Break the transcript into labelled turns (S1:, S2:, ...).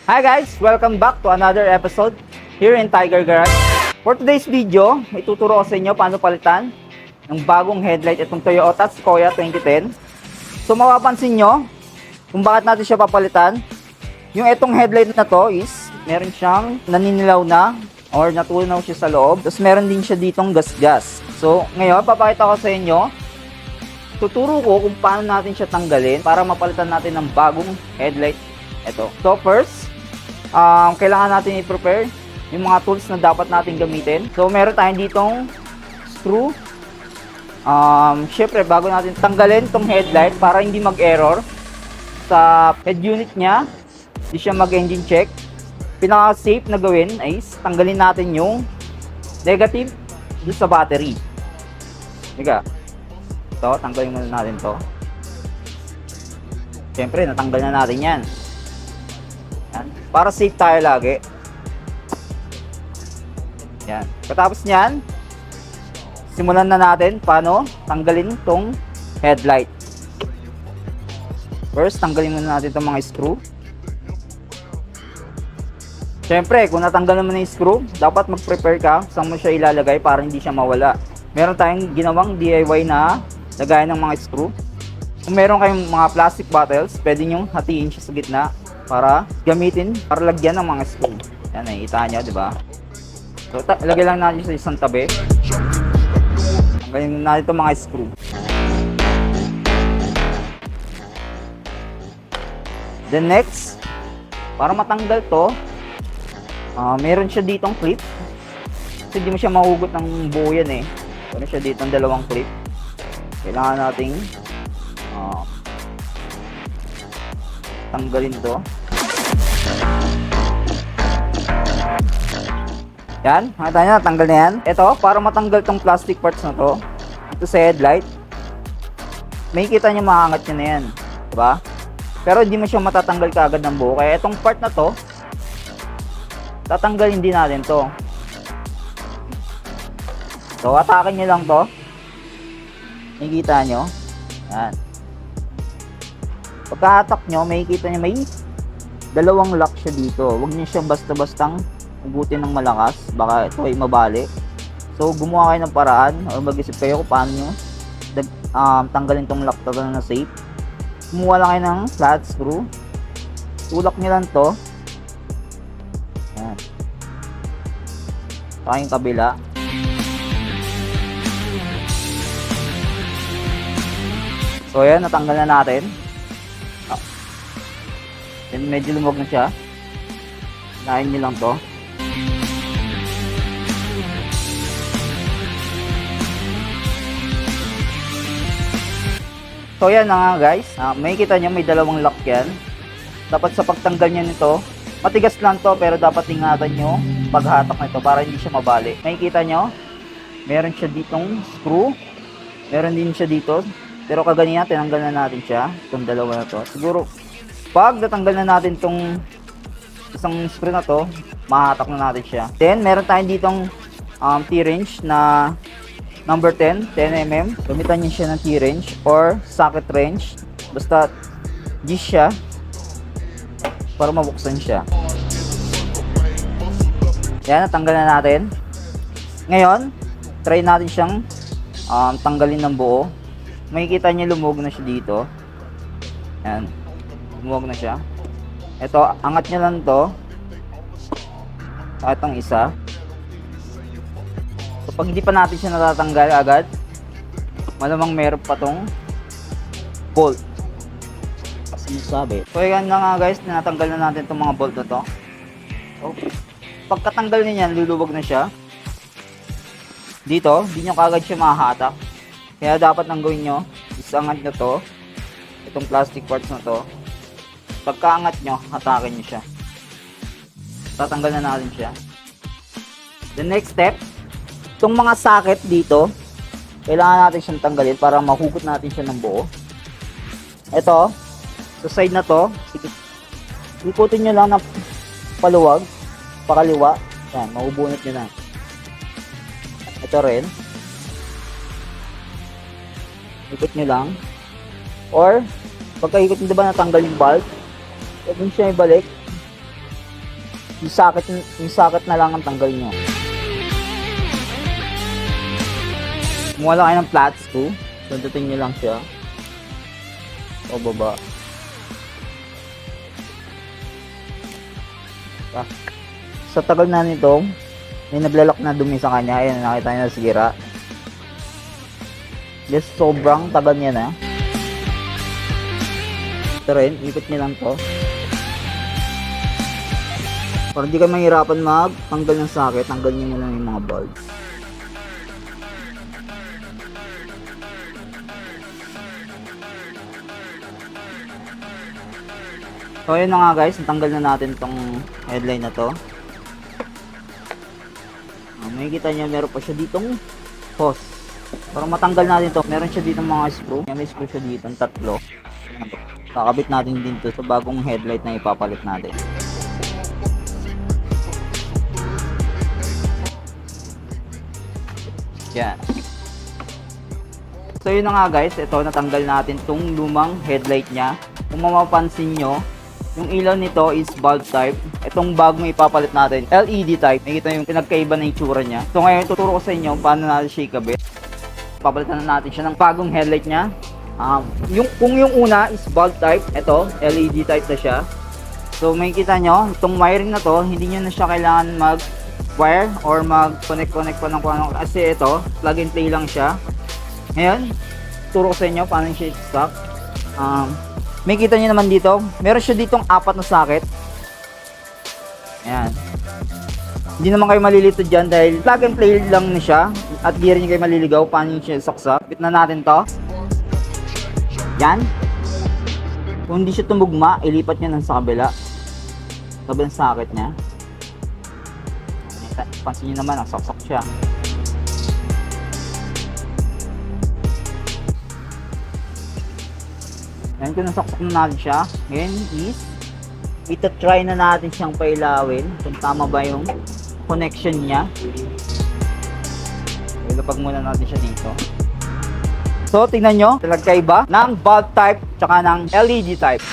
S1: Hi guys! Welcome back to another episode here in Tiger Garage. For today's video, ituturo ko sa inyo paano palitan ng bagong headlight itong Toyota Sequoia 2010. So mapapansin nyo kung bakit natin siya papalitan. Yung itong headlight na to is meron siyang naninilaw na or natunaw siya sa loob. Tapos meron din siya ditong gas-gas. So ngayon, papakita ko sa inyo, tuturo ko kung paano natin siya tanggalin para mapalitan natin ng bagong headlight. Ito. So first, kailangan natin i-prepare yung mga tools na dapat natin gamitin. So meron tayong ditong screw. Syempre bago natin tanggalin tong headlight para hindi mag-error sa head unit niya, hindi siya mag-engine check, pinaka-safe na gawin is tanggalin natin yung negative doon sa battery. Diga. Ito, tanggalin muna natin to. Syempre natanggal na natin yan. Para safe tayo lagi. Yan. Katapos niyan, simulan na natin paano tanggalin tong headlight. First, tanggalin muna natin itong mga screw. Siyempre, kung natanggal naman yung screw, dapat mag-prepare ka saan mo siya ilalagay para hindi siya mawala. Meron tayong ginawang DIY na lagayan ng mga screw. Kung meron kayong mga plastic bottles, pwede nyo hatiin siya sa gitna para gamitin, para lagyan ng mga screw. Yan, nakikita nyo, di ba? So, lagay lang natin sa isang tabi. Tanggalin natin itong mga screw. Then next, para matanggal to, meron siya ditong clip. Kasi hindi mo siya mahugot ng buo yan eh. Meron siya ditong dalawang clip. Kailangan nating tanggalin to. Yan, nakita nyo, natanggal na yan. Ito, para matanggal tong plastic parts na to, ito sa headlight, may kita nyo maangat nyo na yan. Diba? Pero hindi mo siya matatanggal kaagad ng buo. Kaya itong part na to, tatanggalin din natin to. So, atakin nyo lang to. Nakikita nyo. Yan. Pagka-attack nyo, makikita nyo may dalawang lock siya dito. Huwag nyo siya basta-bastang ugutin ng malakas. Baka ito ay mabali. So, gumawa kayo ng paraan o mag-isip kayo kung paano nyo tanggalin tong lock na safe. Kumuha lang kayo ng flat screw. Tulak nyo lang to. Yan. Saka yung kabila. So, yan. Natanggal na natin. Then medyo lumog na siya. Hinahin nyo lang to. So yan na nga guys. May kita nyo may dalawang lock yan. Dapat sa pagtanggal nyo nito, matigas lang to pero dapat ingatan nyo paghatak nito para hindi siya mabali. May kita nyo, meron siya ditong screw. Meron din siya dito. Pero kaganina tinanggal na natin siya. Itong dalawa na to. Siguro pag natanggal na natin tong isang screw na to, mahatak na natin siya. Then, meron tayong ditong T-wrench na number 10, 10mm. Gamitan niyo siya ng T-wrench or socket wrench. Basta G siya para mabuksan siya. Yan, natanggal na natin. Ngayon, try natin siyang tanggalin ng buo. Makikita niyo lumog na siya dito. Yan. Lumuwag na siya. Ito, angat nyo lang to. Sa itong isa. So, pag hindi pa natin siya natatanggal agad, malamang meron pa tong bolt. Kasi sabi. So, yan na nga guys, natanggal na natin itong mga bolt na to. So, pagkatanggal niyan, luluwag na siya. Dito, hindi nyo kagad siya mahahatak. Kaya dapat nang gawin nyo, isangat nyo to. Itong plastic parts na to. Pagkaangat nyo, hatakin nyo siya. Tatanggal na natin siya. The next step, itong mga socket dito, kailangan natin siyang tanggalin para mahugot natin siya ng buo. Ito, sa side na to, ikutin nyo lang ng paluwag, pakaliwa. Yan, mahubunot nyo na. Ito rin. Ikot nyo lang. Or, pagka ikot nyo, diba natanggal yung bulb? Huwag nyo siya ibalik. Yung socket na lang ang tanggal nyo. Kumuha lang kayo ng flat screw. Sundutin nyo lang siya. O baba. Sa tagal na nito, may naglalak na dumi sa kanya. Ayan, nakita nyo na sigira. Yes, sobrang tagal niya na. Ito rin, ikot nyo lang to. Para hindi kayo mahirapan magtanggal ng socket, tanggal nyo muna yung mga bulb. So ayun na nga guys, natanggal na natin tong headlight na to. Makikita nyo, meron pa siya ditong hose. Para matanggal natin to, meron siya ditong mga screw. May screw siya dito, tatlo. Kakabit natin din to sa bagong headlight na ipapalit natin. Yan. So yun na nga guys, ito natanggal natin tong lumang headlight nya. Kung mapapansin nyo, yung ilaw nito is bulb type. Itong bagong ipapalit natin, LED type. Nakita yung pinagkaiba na itsura nya. So ngayon tuturo ko sa inyo paano natin siya ikabit. Papalitan na natin siya ng bagong headlight nya. Kung yung una is bulb type, ito LED type na siya. So makikita nyo, itong wiring na to, hindi nyo na siya kailangan mag-wire or mag-connect pa ng kung kasi ito, plug and play lang siya. Ngayon, turo ko sa inyo paano siya i-stock. Makikita nyo naman dito, meron siya ditong 4 na socket. Ayan. Hindi naman kayo malilito dyan dahil plug and play lang na siya at di rin kayo maliligaw paano siya saksak. Bit na natin to. Yan. Kung hindi siya tumugma, ilipat nyo lang sa kabila. Kabilang socket nya. Pansin nyo naman, nagsaksak siya. Yan, kung nasaksak na natin siya, ngayon is ita-try na natin siyang pailawin kung tama ba yung connection niya. Ilapag muna natin siya dito. So, tingnan nyo, nagkaiba ng bulb type tsaka ng LED type.